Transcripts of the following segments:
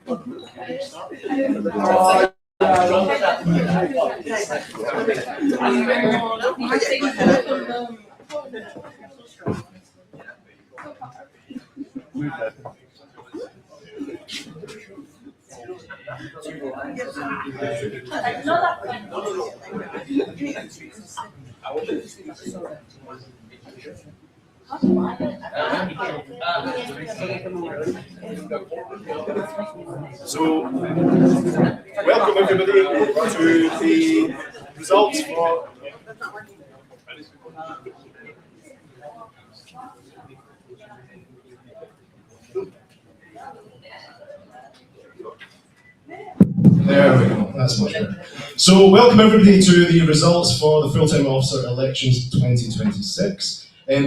So, welcome everybody to the results for There we go, that's much better. So welcome everybody to the results for the full-time officer elections 2026.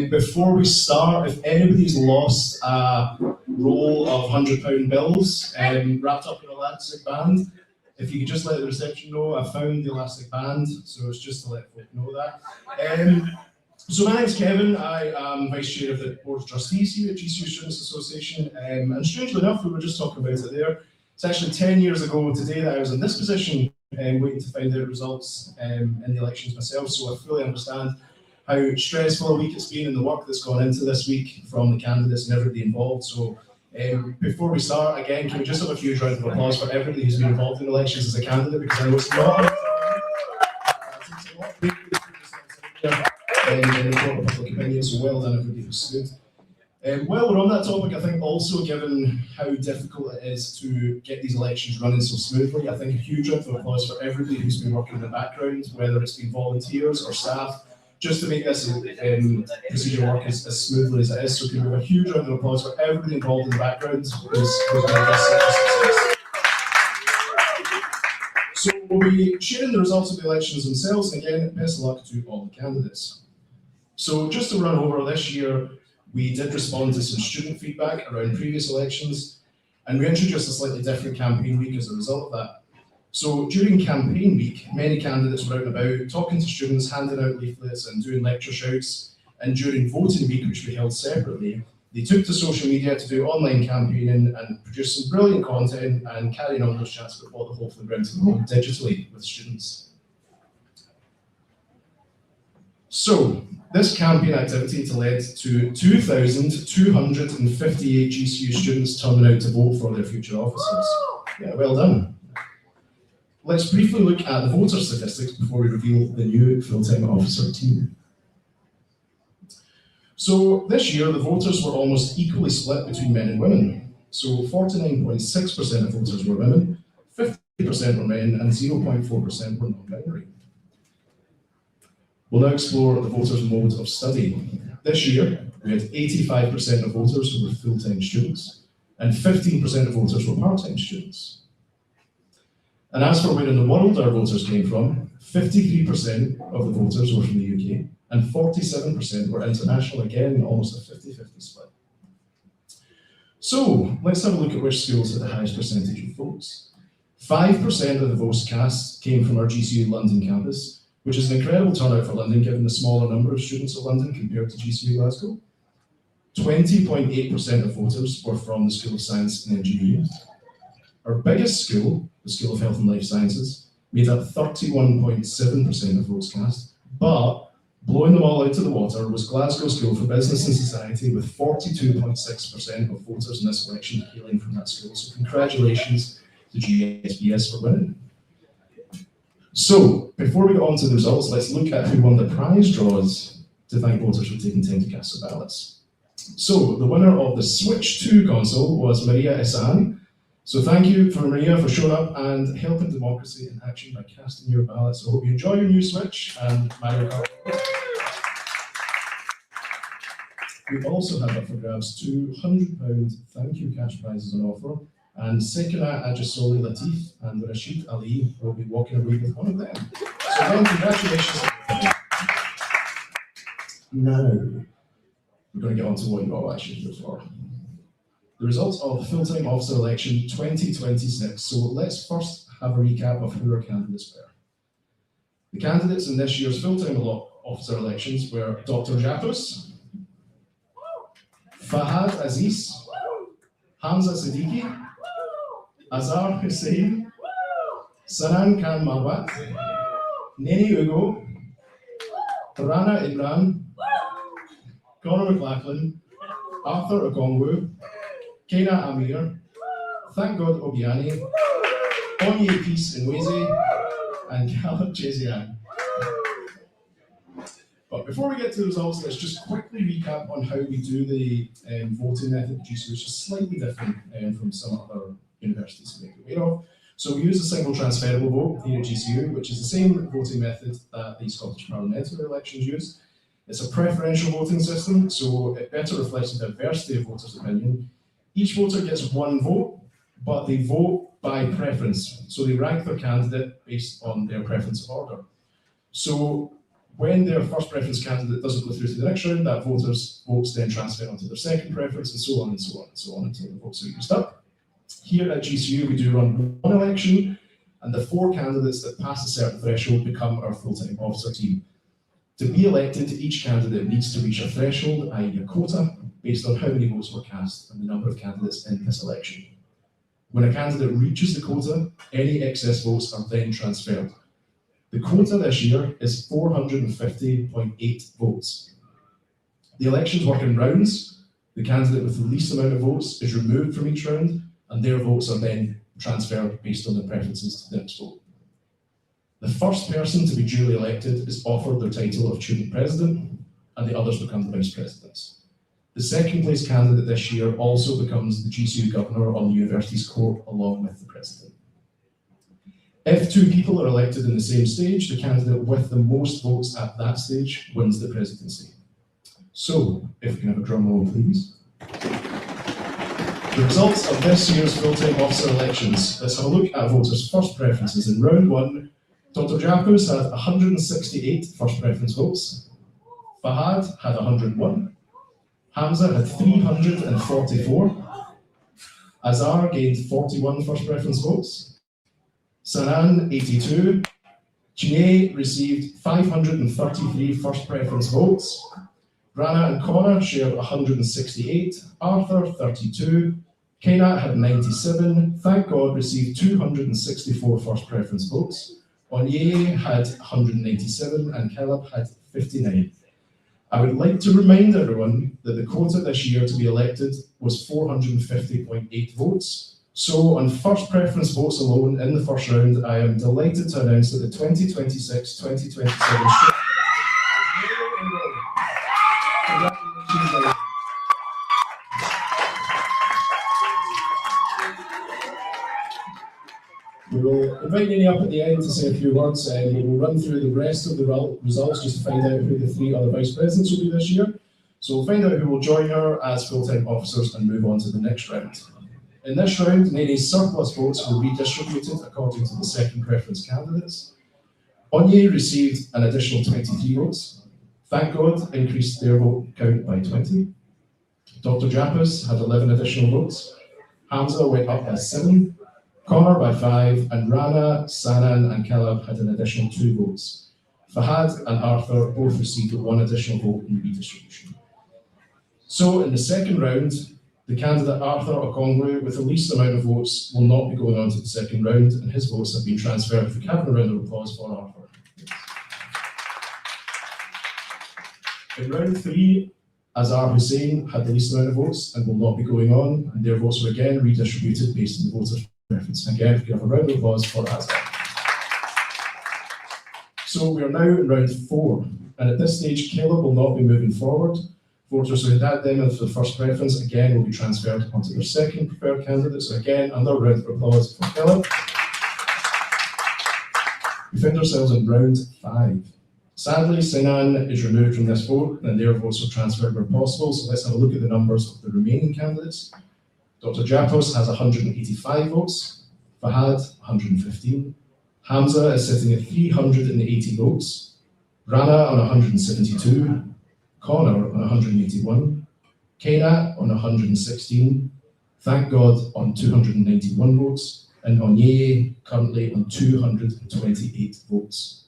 Before we start, if anybody's lost a roll of £100 bills wrapped up in elastic band, if you could just let the reception know, I found the elastic band, so it's just to let folk know that. So my name's Kevin, I am Vice Chair of the Board of Trustees here at GCU Students Association, and strangely enough, we were just talking about it there. It's actually 10 years ago today that I was in this position, waiting to find out results in the elections myself, so I fully understand how stressful a week it's been and the work that's gone into this week from the candidates and everybody involved. So before we start, again, can we just have a huge round of applause for everybody who's been involved in elections as a candidate, because I know it's not in the court of public opinion, so well done everybody who stood. While we're on that topic, I think also given how difficult it is to get these elections running so smoothly, I think a huge round of applause for everybody who's been working in the background, whether it's been volunteers or staff, just to make this procedure work as smoothly as it is. So can we have a huge round of applause for everybody involved in the background who's made this such a success. So we'll be sharing the results of the elections themselves, and again, best of luck to all the candidates. So just to run over this year, we did respond to some student feedback around previous elections, and we introduced a slightly different campaign week as a result of that. So during campaign week, many candidates were out and about, talking to students, handing out leaflets and doing lecture shouts. And during voting week, which we held separately, they took to social media to do online campaigning and produce some brilliant content and carrying on those chats with what the hopefully bring to the home digitally with students. So, this campaign activity led to 2,258 GCU students turning out to vote for their future officers. Yeah, well done. Let's briefly look at the voter statistics before we reveal the new full-time officer team. So this year, the voters were almost equally split between men and women. So 49.6% of voters were women, 50% were men, and 0.4% were non-binary. We'll now explore the voters' mode of study. This year, we had 85% of voters who were full-time students, and 15% of voters were part-time students. And as for where in the world our voters came from, 53% of the voters were from the UK, and 47% were international, again, almost a 50-50 split. So, let's have a look at which schools had the highest percentage of votes. 5% of the votes cast came from our GCU London campus, which is an incredible turnout for London given the smaller number of students at London compared to GCU Glasgow. 20.8% of voters were from the School of Science and Engineering. Our biggest school, the School of Health and Life Sciences, made up 31.7% of votes cast, but blowing them all out of the water was Glasgow School for Business and Society with 42.6% of voters in this election hailing from that school. So congratulations to GSBS for winning. So, before we get on to the results, let's look at who won the prize draws to thank voters for taking time to cast their ballots. So, the winner of the Switch 2 console was Maria Isan. So thank you for Maria for showing up and helping democracy in action by casting your ballots. I hope you enjoy your new Switch and Mario Kart. We also have up for grabs £200 thank you cash prizes on offer, and Sekina Ajasoli Latif and Rashid Ali will be walking away with one of them. So again, congratulations. Now, we're going to get on to what you all actually voted for. The results of the full-time officer election 2026. So let's first have a recap of who our candidates were. The candidates in this year's full-time officer elections were Dr. Japus, Fahad Aziz, Hamza Siddiqui, Azhar Hussain, Sanan Khan Mawat, Nene Ugo, Rana Imran, Conor McLachlan, Arthur Okongwu, Kena Amir, Thank God Obiani, Onye Peace Nweze, and Caleb Chezian. But before we get to the results, let's just quickly recap on how we do the voting method at GCU, which is slightly different from some other universities to make it aware of. So we use a single transferable vote here at GCU, which is the same voting method that the Scottish parliamentary elections use. It's a preferential voting system, so it better reflects the diversity of voters' opinion. Each voter gets one vote, but they vote by preference. So they rank their candidate based on their preference of order. So when their first preference candidate doesn't go through to the next round, that voter's votes then transfer onto their second preference, and so on and so on and so on until the votes are used up. Here at GCU, we do run one election, and the 4 candidates that pass a certain threshold become our full-time officer team. To be elected, each candidate needs to reach a threshold, i.e. a quota, based on how many votes were cast and the number of candidates in this election. When a candidate reaches the quota, any excess votes are then transferred. The quota this year is 450.8 votes. The elections work in rounds. The candidate with the least amount of votes is removed from each round, and their votes are then transferred based on their preferences to the next vote. The first person to be duly elected is offered the title of student president, and the others become the vice presidents. The second place candidate this year also becomes the GCU governor on the university's court, along with the president. If 2 people are elected in the same stage, the candidate with the most votes at that stage wins the presidency. So, if we can have a drum roll, please. The results of this year's full-time officer elections. Let's have a look at voters' first preferences. In round 1, Dr. Japus had 168 first preference votes. Fahad had 101. Hamza had 344. Azhar gained 41 first preference votes. Sanan, 82. Chine received 533 first preference votes. Rana and Connor shared 168. Arthur, 32. Kena had 97. Thank God received 264 first preference votes. Onye had 197 and Caleb had 59. I would like to remind everyone that the quota this year to be elected was 450.8 votes. So on first preference votes alone in the first round, I am delighted to announce that the 2026-2027 Congratulations. We will invite Nini up at the end to say a few words, and we will run through the rest of the results just to find out who the 3 other vice presidents will be this year. So we'll find out who will join her as full-time officers and move on to the next round. In this round, Nini's surplus votes will be distributed according to the second preference candidates. Onye received an additional 23 votes. Thank God increased their vote count by 20. Dr. Japus had 11 additional votes. Hamza went up by 7. Connor by 5, and Rana, Sanan, and Caleb had an additional 2 votes. Fahad and Arthur both received 1 additional vote in redistribution. So in the second round, the candidate Arthur Okongwu with the least amount of votes will not be going on to the second round, and his votes have been transferred. If we can have a round of applause for Arthur. In round 3, Azhar Hussain had the least amount of votes and will not be going on, and their votes were again redistributed based on the voters' preference. Again, if we have a round of applause for Azhar. So we are now in round 4, and at this stage, Caleb will not be moving forward. Voters who had them for the first preference again will be transferred onto their second preferred candidate. So again, another round of applause for Caleb. We find ourselves in round 5. Sadly, Sinan is removed from this vote, and their votes are transferred where possible. So let's have a look at the numbers of the remaining candidates. Dr. Japos has 185 votes. Fahad, 115. Hamza is sitting at 380 votes. Rana on 172. Connor on 181, Kena on 116, Thank God on 291 votes, and Onye currently on 228 votes.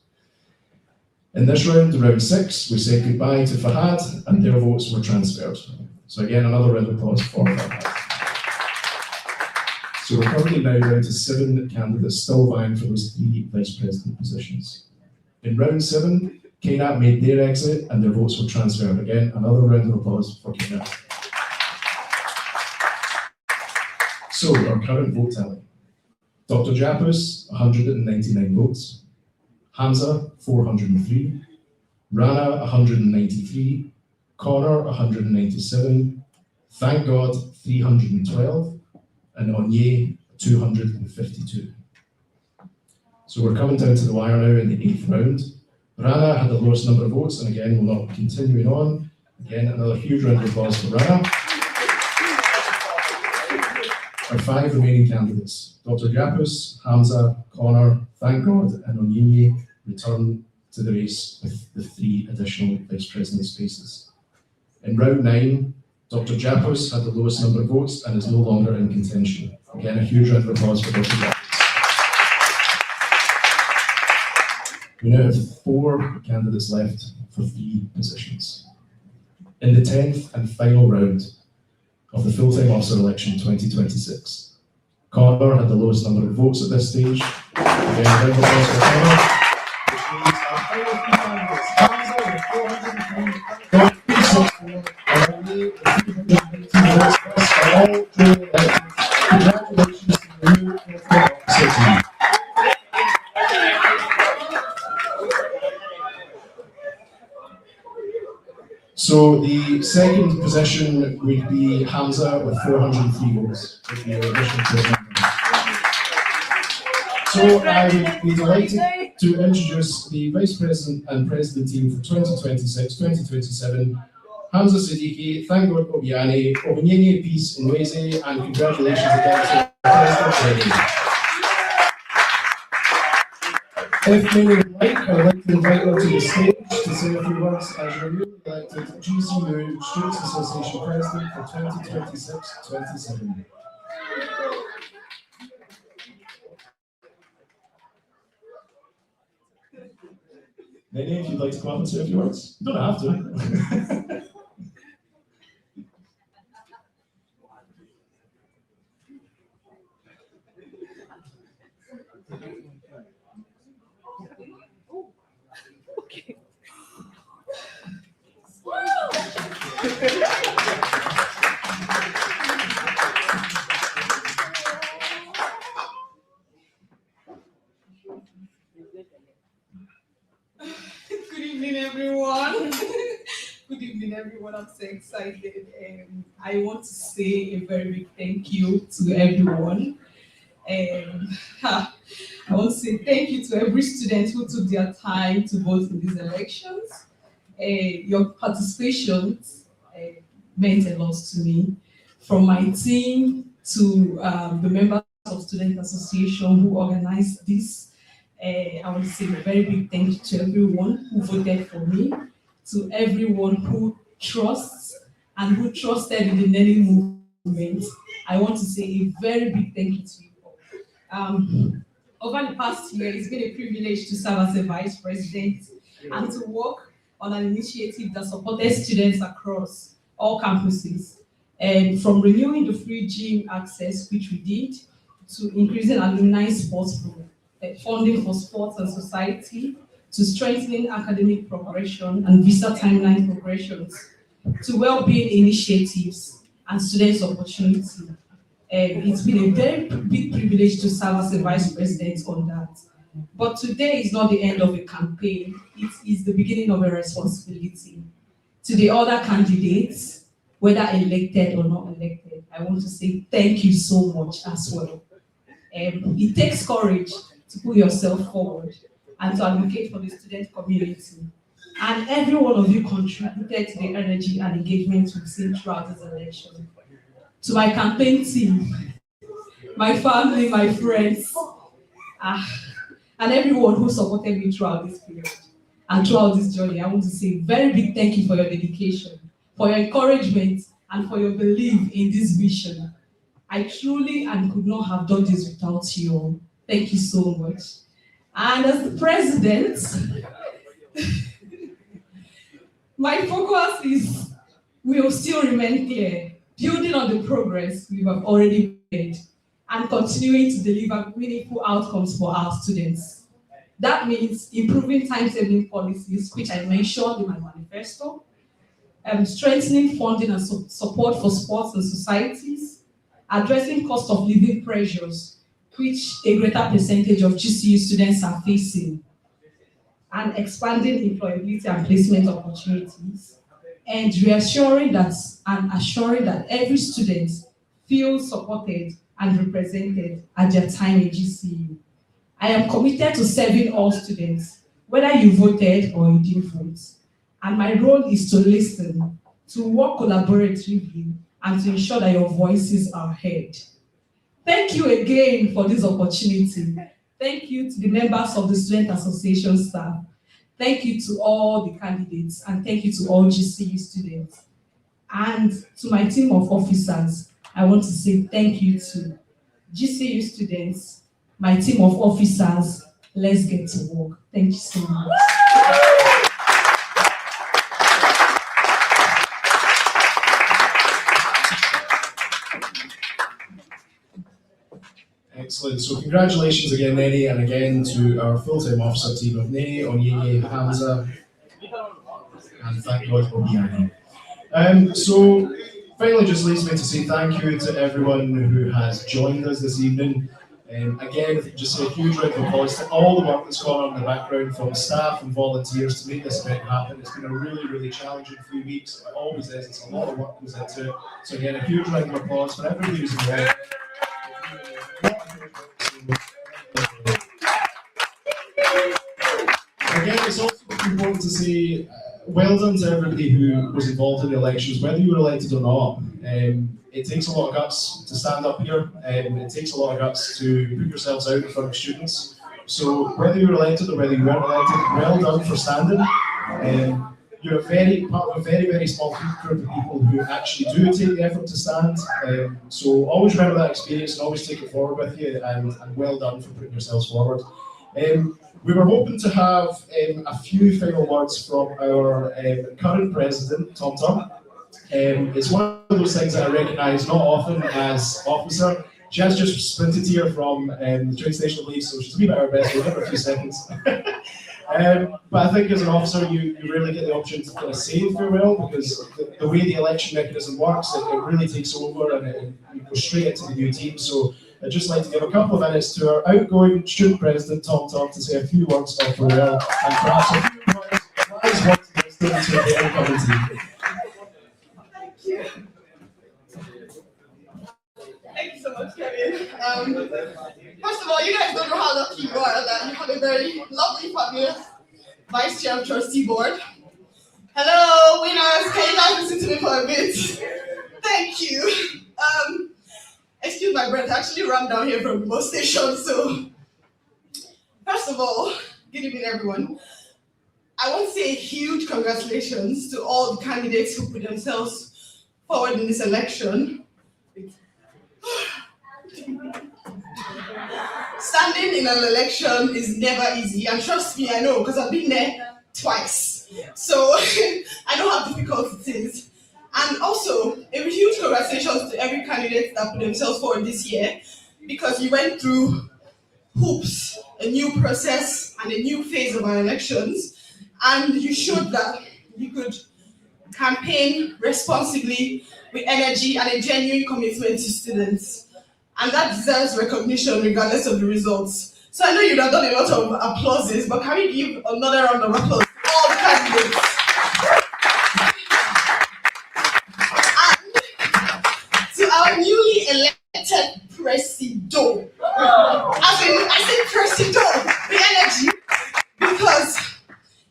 In this round, round 6, we said goodbye to Fahad, and their votes were transferred. So again, another round of applause for Fahad. So we're currently now down to 7 candidates still vying for those 3 vice president positions. In round 7, KNAT made their exit and their votes were transferred. Again, another round of applause for KNAT. So our current vote tally. Dr. Japus, 199 votes. Hamza, 403. Rana, 193. Connor, 197. Thank God, 312. And Onye, 252. So we're coming down to the wire now in the 8th round. Rana had the lowest number of votes, and again, we'll not continuing on. Again, another huge round of applause for Rana. Our 5 remaining candidates, Dr. Yapus, Hamza, Connor, Thank God, and Onyinye, return to the race with the 3 additional vice president spaces. In round 9, Dr. Japus had the lowest number of votes and is no longer in contention. Again, a huge round of applause for Dr. Japus. We now have 4 candidates left for 3 positions. In the 10th and final round of the full-time officer election 2026, Connor had the lowest number of votes at this stage. Again, round of applause for Connor. Which means our final 3 candidates, Hamza with 403, Dr. and Onye with 318 votes, are all duly elected. Congratulations to the new full-time officer team. So the second position would be Hamza with 403 votes. So I would be delighted to introduce the Vice President and President team for 2026-2027, Hamza Siddiqui, Thangoor Obiani, Obinyene Peace Nweze, and congratulations again to President Ready. If many would like, I would like to invite them to the stage to say a few words as your newly elected GCU Students Association President for 2026-27. Nene, if you'd like to come up and say a few words. You don't have to. Good evening, everyone. Good evening, everyone. I'm so excited. I want to say a very big thank you to everyone. I want to say thank you to every student who took their time to vote in these elections. Your participation meant a lot to me. From my team to the members of Student Association who organized this, I want to say a very big thank you to everyone who voted for me, to everyone who trusts and who trusted in the Nelly movement. I want to say a very big thank you to you all. Over the past year, it's been a privilege to serve as a vice president and to work on an initiative that supported students across all campuses. And from renewing the free gym access, which we did, to increasing alumni sports program, funding for sports and society, to strengthening academic progression and visa timeline progressions, to well-being initiatives and students' opportunity. It's been a very big privilege to serve as a vice president on that. But today is not the end of a campaign, it is the beginning of a responsibility. To the other candidates, whether elected or not elected, I want to say thank you so much as well. It takes courage to put yourself forward and to advocate for the student community. And every one of you contributed to the energy and engagement we've seen throughout this election. To my campaign team, my family, my friends, and everyone who supported me throughout this period and throughout this journey, I want to say a very big thank you for your dedication, for your encouragement, and for your belief in this vision. I truly and could not have done this without you all. Thank you so much. And as the president, my focus will still remain clear, building on the progress we have already made and continuing to deliver meaningful outcomes for our students. That means improving timetabling policies, which I mentioned in my manifesto, strengthening funding and support for sports and societies, addressing cost of living pressures, which a greater percentage of GCU students are facing, and expanding employability and placement opportunities, and reassuring that and assuring that every student feels supported and represented at their time in GCU. I am committed to serving all students, whether you voted or you didn't vote. And my role is to listen, to work collaboratively, and to ensure that your voices are heard. Thank you again for this opportunity. Thank you to the members of the Student Association staff. Thank you to all the candidates, and thank you to all GCU students. And to my team of officers, I want to say thank you to GCU students, my team of officers. Let's get to work. Thank you so much. Excellent. So congratulations again, Nene, and again to our full-time officer team of Nene, Onyinye, Hamza, and thank God for Biani. So finally, just leaves me to say thank you to everyone who has joined us this evening. Again, just a huge round of applause to all the work that's gone on in the background from staff and volunteers to make this event happen. It's been a really, really challenging few weeks. It always is. It's a lot of work goes into it. So again, a huge round of applause for everybody who's involved. Again, it's also important to say well done to everybody who was involved in the elections, whether you were elected or not. It takes a lot of guts to stand up here, and it takes a lot of guts to put yourselves out in front of students. So whether you were elected or whether you weren't elected, well done for standing. You're part of a very, very small group of people who actually do take the effort to stand. So always remember that experience and always take it forward with you, and well done for putting yourselves forward. We were hoping to have a few final words from our current president, Tom Tom. It's one of those things that I recognise not often as officer. She has just sprinted here from the train station, I believe, so she's a wee bit our best. We'll give her a few seconds. But I think as an officer, you rarely get the opportunity to kind of say farewell, because the way the election mechanism works, it really takes over and you go straight into the new team. So I'd just like to give a couple of minutes to our outgoing student president, Tom Tom, to say a few words of farewell and perhaps a few wise words of wisdom to the incoming team. Thank you. Thank you so much, Kevin. First of all, you guys don't know how lucky you are that you have a very lovely, fabulous vice chair of trustee board. Hello, winners. Can you guys listen to me for a bit? Thank you. Excuse my breath. I actually ran down here from the bus station. So, first of all, good evening, everyone. I want to say a huge congratulations to all the candidates who put themselves forward in this election. Standing in an election is never easy, and trust me, I know, because I've been there twice. So I know how difficult it is. And also, a huge congratulations to every candidate that put themselves forward this year, because you went through hoops, a new process, and a new phase of our elections, and you showed that you could campaign responsibly with energy and a genuine commitment to students. And that deserves recognition regardless of the results. So I know you'd have done a lot of applauses, but can we give another round of applause to all the candidates? And to our newly elected presido. I said presido, the energy, because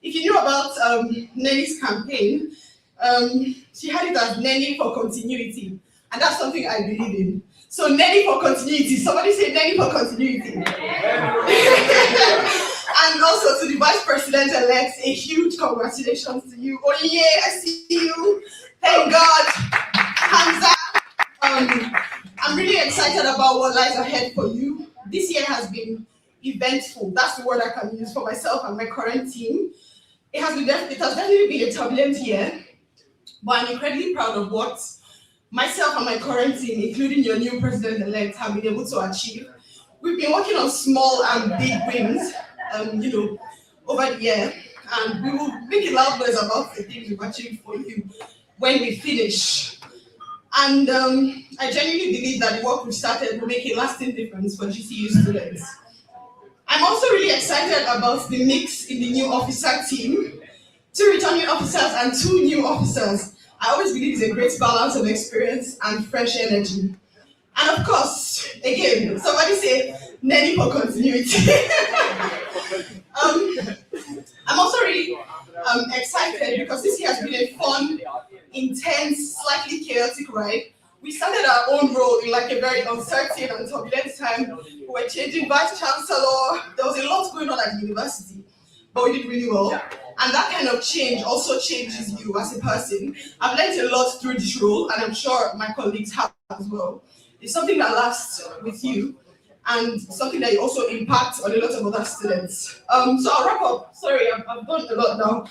if you knew about Nelly's campaign, she had it as Nelly for continuity, and that's something I believe in. So Nelly for continuity. Somebody say Nelly for continuity. And also to the Vice President-elect, a huge congratulations to you. Oh yeah, I see you. Thank God. Hamza. I'm really excited about what lies ahead for you. This year has been eventful. That's the word I can use for myself and my current team. It has definitely been a turbulent year, but I'm incredibly proud of what myself and my current team, including your new president-elect, have been able to achieve. We've been working on small and big wins, over the year, and we will make a loud noise about the things we've achieved for you when we finish. And I genuinely believe that the work we started will make a lasting difference for GCU students. I'm also really excited about the mix in the new officer team. 2 returning officers and 2 new officers. I always believe it's a great balance of experience and fresh energy. And of course, again, somebody say, Nelly for continuity. I'm also really excited because this year has been a fun, intense, slightly chaotic ride. We started our own role in like a very uncertain and turbulent time. We were changing vice chancellor. There was a lot going on at the university, but we did really well. And that kind of change also changes you as a person. I've learned a lot through this role, and I'm sure my colleagues have as well. It's something that lasts with you, and something that also impacts on a lot of other students. So I'll wrap up. Sorry, I've done a lot now.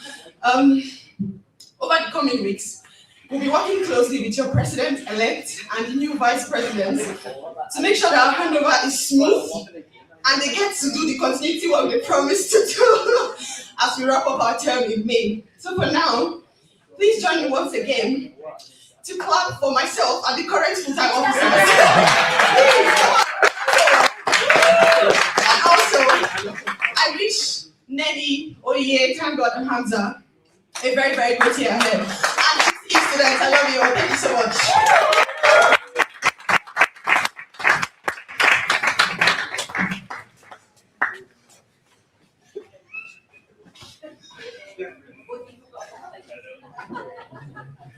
Over the coming weeks, we'll be working closely with your president-elect and the new vice president to make sure that our handover is smooth and they get to do the continuity work they promised to do as we wrap up our term in May. So for now, please join me once again to clap for myself and the current full-time officers. And also, I wish Nelly, Oye, Tango, and Hamza a very, very good year ahead. And students, I love you all. Thank you so much.